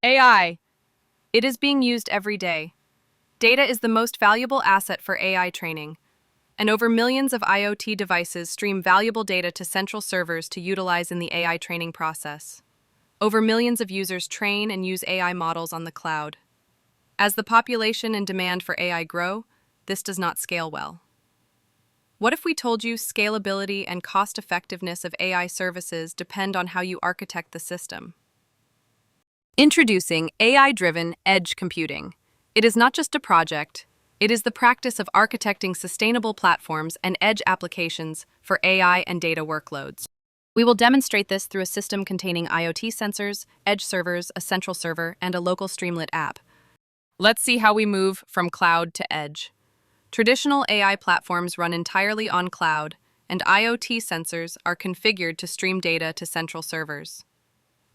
AI. It is being used every day. Data is the most valuable asset for AI training, and over millions of IoT devices stream valuable data to central servers to utilize in the AI training process. Over millions of users train and use AI models on the cloud. As the population and demand for AI grow, this does not scale well. What if we told you scalability and cost-effectiveness of AI services depend on how you architect the system? Introducing AI-driven edge computing. It is not just a project, it is the practice of architecting sustainable platforms and edge applications for AI and data workloads. We will demonstrate this through a system containing IoT sensors, edge servers, a central server, and a local Streamlit app. Let's see how we move from cloud to edge. Traditional AI platforms run entirely on cloud, and IoT sensors are configured to stream data to central servers.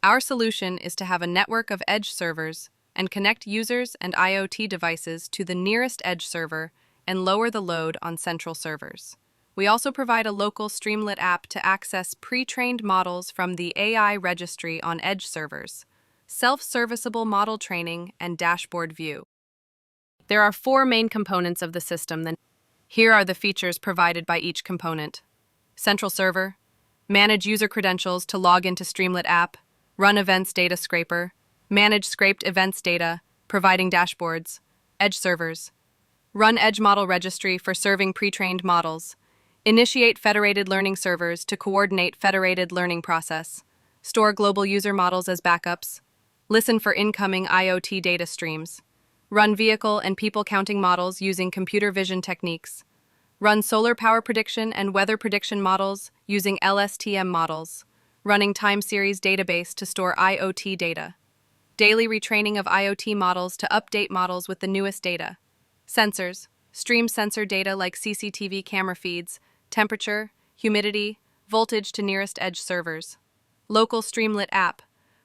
Our solution is to have a network of edge servers and connect users and IoT devices to the nearest edge server and lower the load on central servers. We also provide a local Streamlit app to access pre-trained models from the AI registry on edge servers, self-serviceable model training, and dashboard view. There are 4 main components of the system. Here are the features provided by each component. Central server, manage user credentials to log into Streamlit app, run events data scraper, manage scraped events data, providing dashboards, edge servers, run edge model registry for serving pre-trained models, initiate federated learning servers to coordinate federated learning process, store global user models as backups, listen for incoming IoT data streams, run vehicle and people counting models using computer vision techniques, run solar power prediction and weather prediction models using LSTM models, running time series database to store IoT data, daily retraining of IoT models to update models with the newest data, sensors, stream sensor data like CCTV camera feeds, temperature, humidity, voltage to nearest edge servers, local Streamlit app,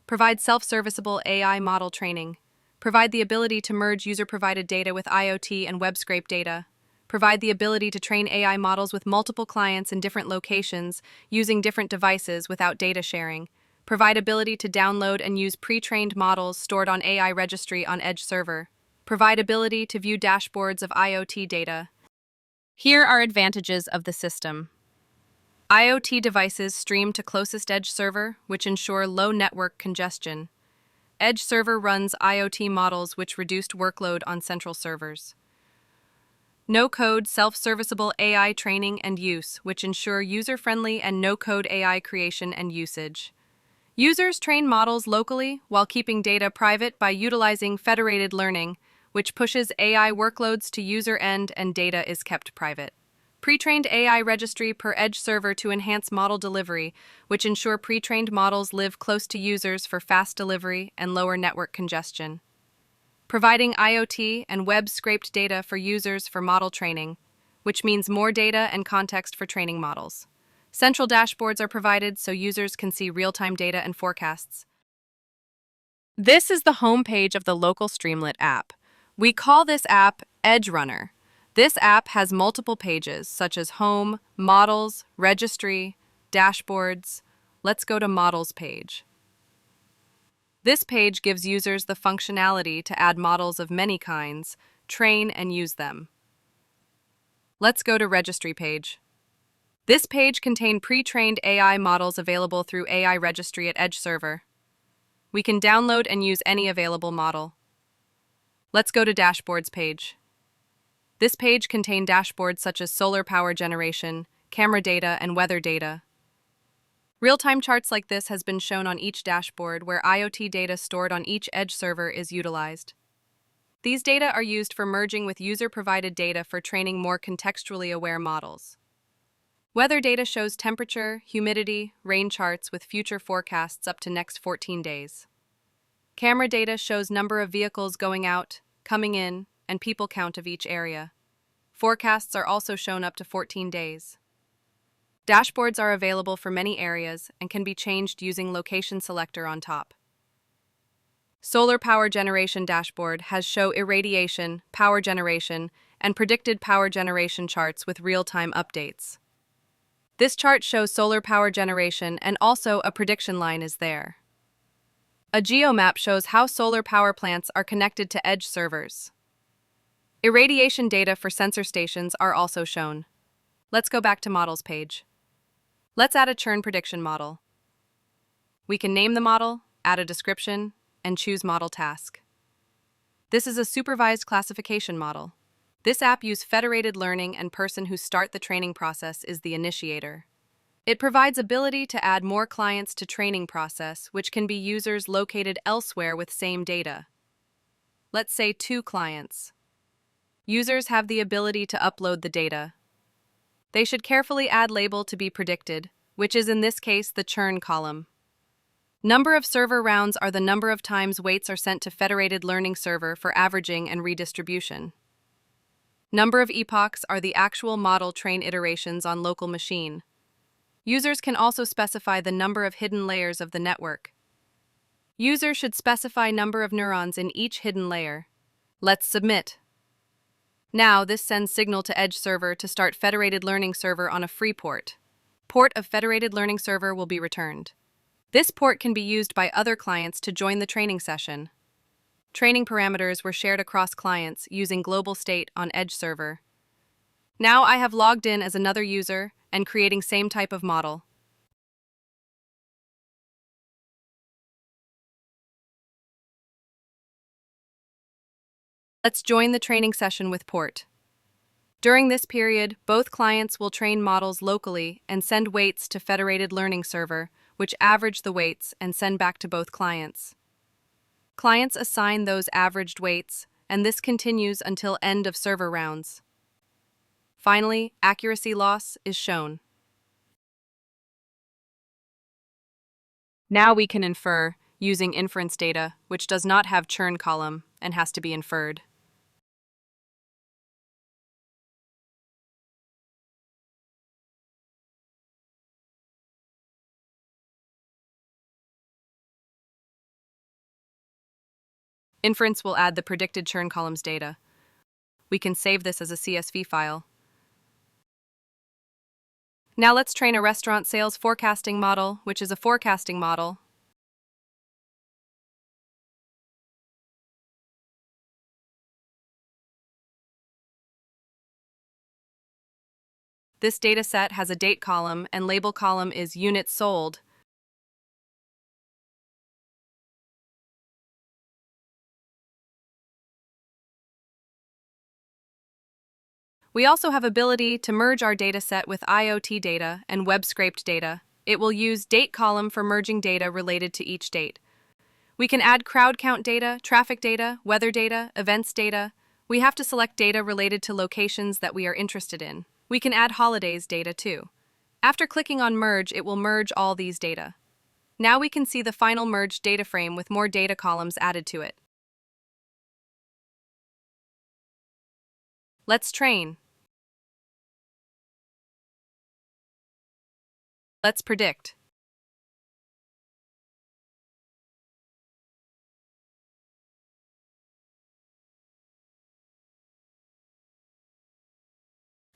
provide self-serviceable AI model training, provide the ability to merge user-provided data with IoT and web scrape data, provide the ability to train AI models with multiple clients in different locations using different devices without data sharing, provide ability to download and use pre-trained models stored on AI registry on edge server, provide ability to view dashboards of IoT data. Here are advantages of the system. IoT devices stream to closest edge server, which ensure low network congestion. Edge server runs IoT models which reduced workload on central servers. No-code, self-serviceable AI training and use, which ensure user-friendly and no-code AI creation and usage. Users train models locally while keeping data private by utilizing federated learning, which pushes AI workloads to user end and data is kept private. Pre-trained AI registry per edge server to enhance model delivery, which ensure pre-trained models live close to users for fast delivery and lower network congestion. Providing IoT and web-scraped data for users for model training, which means more data and context for training models. Central dashboards are provided so users can see real-time data and forecasts. This is the home page of the local Streamlit app. We call this app Edge Runner. This app has multiple pages, such as Home, Models, Registry, Dashboards. Let's go to Models page. This page gives users the functionality to add models of many kinds, train and use them. Let's go to Registry page. This page contains pre-trained AI models available through AI Registry at Edge Server. We can download and use any available model. Let's go to Dashboards page. This page contains dashboards such as solar power generation, camera data, and weather data. Real-time charts like this has been shown on each dashboard where IoT data stored on each edge server is utilized. These data are used for merging with user-provided data for training more contextually aware models. Weather data shows temperature, humidity, rain charts with future forecasts up to next 14 days. Camera data shows number of vehicles going out, coming in, and people count of each area. Forecasts are also shown up to 14 days. Dashboards are available for many areas and can be changed using location selector on top. Solar power generation dashboard has show irradiation, power generation, and predicted power generation charts with real-time updates. This chart shows solar power generation and also a prediction line is there. A geomap shows how solar power plants are connected to edge servers. Irradiation data for sensor stations are also shown. Let's go back to Models page. Let's add a churn prediction model. We can name the model, add a description, and choose model task. This is a supervised classification model. This app uses federated learning, and person who start the training process is the initiator. It provides ability to add more clients to training process, which can be users located elsewhere with same data. Let's say 2 clients. Users have the ability to upload the data. They should carefully add label to be predicted, which is in this case the churn column. Number of server rounds are the number of times weights are sent to federated learning server for averaging and redistribution. Number of epochs are the actual model train iterations on local machine. Users can also specify the number of hidden layers of the network. User should specify number of neurons in each hidden layer. Let's submit. Now this sends signal to Edge server to start federated learning server on a free port. Port of federated learning server will be returned. This port can be used by other clients to join the training session. Training parameters were shared across clients using global state on Edge server. Now I have logged in as another user and creating same type of model. Let's join the training session with port. During this period, both clients will train models locally and send weights to federated learning server, which average the weights and send back to both clients. Clients assign those averaged weights, and this continues until end of server rounds. Finally, accuracy loss is shown. Now we can infer using inference data, which does not have churn column and has to be inferred. Inference will add the predicted churn columns data. We can save this as a CSV file. Now let's train a restaurant sales forecasting model, which is a forecasting model. This dataset has a date column and label column is units sold. We also have ability to merge our dataset with IoT data and web scraped data. It will use date column for merging data related to each date. We can add crowd count data, traffic data, weather data, events data. We have to select data related to locations that we are interested in. We can add holidays data too. After clicking on merge, it will merge all these data. Now we can see the final merged data frame with more data columns added to it. Let's train. Let's predict.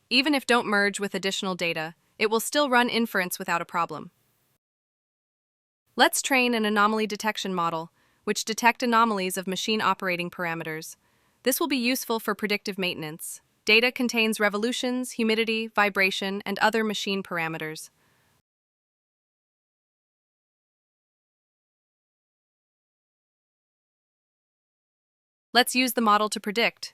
Even if don't merge with additional data, it will still run inference without a problem. Let's train an anomaly detection model, which detect anomalies of machine operating parameters. This will be useful for predictive maintenance. Data contains revolutions, humidity, vibration, and other machine parameters. Let's use the model to predict.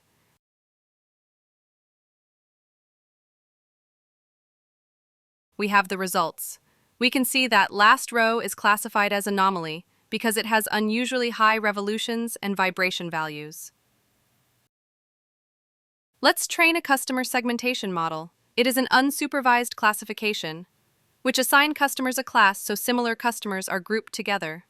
We have the results. We can see that last row is classified as anomaly because it has unusually high revolutions and vibration values. Let's train a customer segmentation model. It is an unsupervised classification, which assign customers a class so similar customers are grouped together.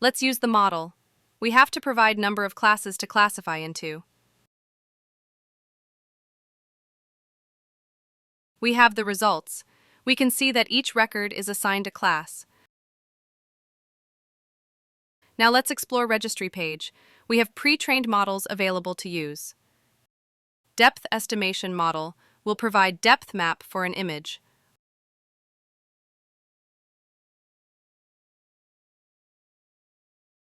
Let's use the model. We have to provide number of classes to classify into. We have the results. We can see that each record is assigned a class. Now let's explore registry page. We have pre-trained models available to use. Depth estimation model will provide depth map for an image.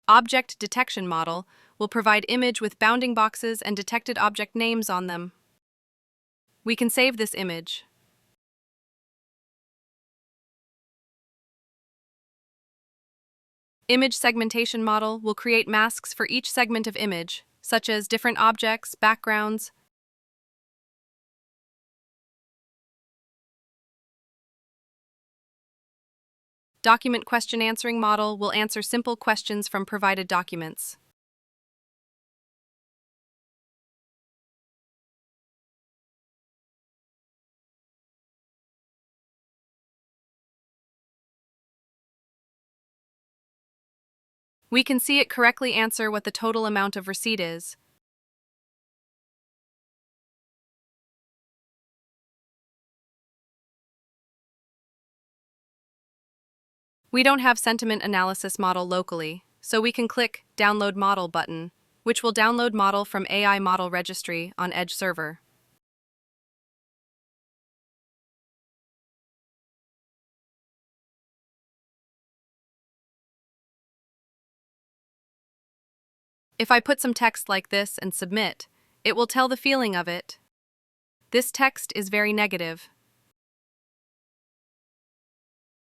Object detection model will provide image with bounding boxes and detected object names on them. We can save this image. Image segmentation model will create masks for each segment of image, such as different objects, backgrounds. Document question answering model will answer simple questions from provided documents. We can see it correctly answer what the total amount of receipt is. We don't have sentiment analysis model locally, so we can click Download Model button, which will download model from AI Model Registry on Edge server. If I put some text like this and submit, it will tell the feeling of it. This text is very negative.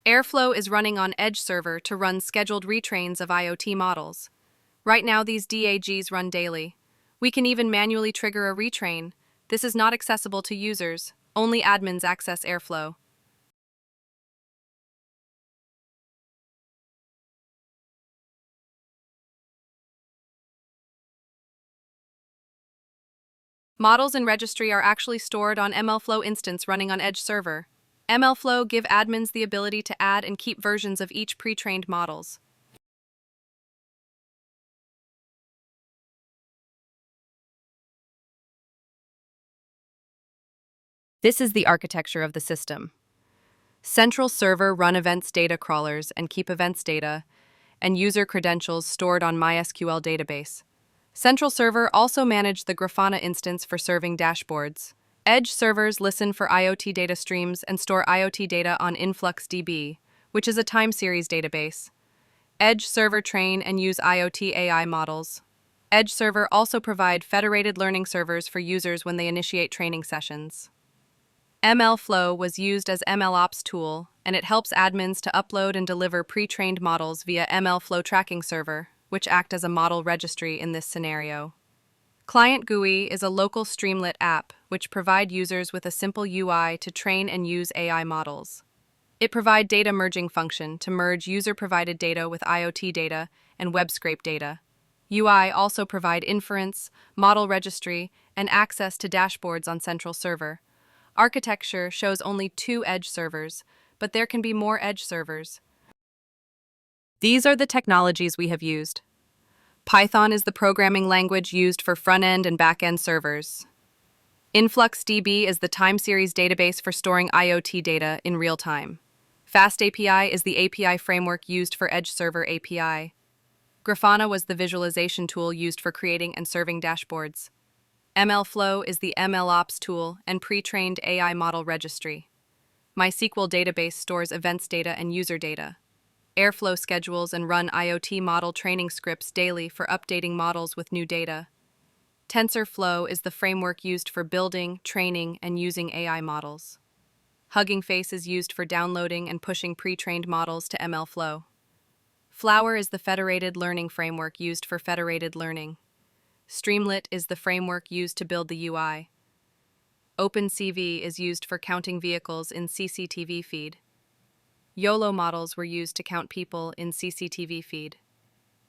Airflow is running on Edge server to run scheduled retrains of IoT models. Right now, these DAGs run daily. We can even manually trigger a retrain. This is not accessible to users. Only admins access Airflow. Models in registry are actually stored on MLflow instance running on Edge server. MLflow give admins the ability to add and keep versions of each pre-trained models. This is the architecture of the system. Central server run events data crawlers and keep events data, and user credentials stored on MySQL database. Central server also manage the Grafana instance for serving dashboards. Edge servers listen for IoT data streams and store IoT data on InfluxDB, which is a time series database. Edge server train and use IoT AI models. Edge server also provide federated learning servers for users when they initiate training sessions. MLflow was used as MLOps tool, and it helps admins to upload and deliver pre-trained models via MLflow tracking server, which act as a model registry in this scenario. Client GUI is a local Streamlit app which provide users with a simple UI to train and use AI models. It provide data merging function to merge user-provided data with IoT data and web scrape data. UI also provide inference, model registry, and access to dashboards on central server. Architecture shows only 2 Edge servers, but there can be more Edge servers. These are the technologies we have used. Python is the programming language used for front-end and back-end servers. InfluxDB is the time series database for storing IoT data in real time. FastAPI is the API framework used for Edge Server API. Grafana was the visualization tool used for creating and serving dashboards. MLflow is the MLOps tool and pre-trained AI model registry. MySQL database stores events data and user data. Airflow schedules and run IoT model training scripts daily for updating models with new data. TensorFlow is the framework used for building, training, and using AI models. Hugging Face is used for downloading and pushing pre-trained models to MLflow. Flower is the federated learning framework used for federated learning. Streamlit is the framework used to build the UI. OpenCV is used for counting vehicles in CCTV feed. YOLO models were used to count people in CCTV feed.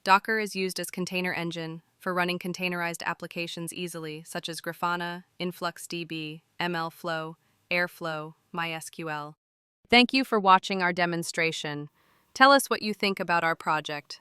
Docker is used as container engine for running containerized applications easily, such as Grafana, InfluxDB, MLflow, Airflow, MySQL. Thank you for watching our demonstration. Tell us what you think about our project.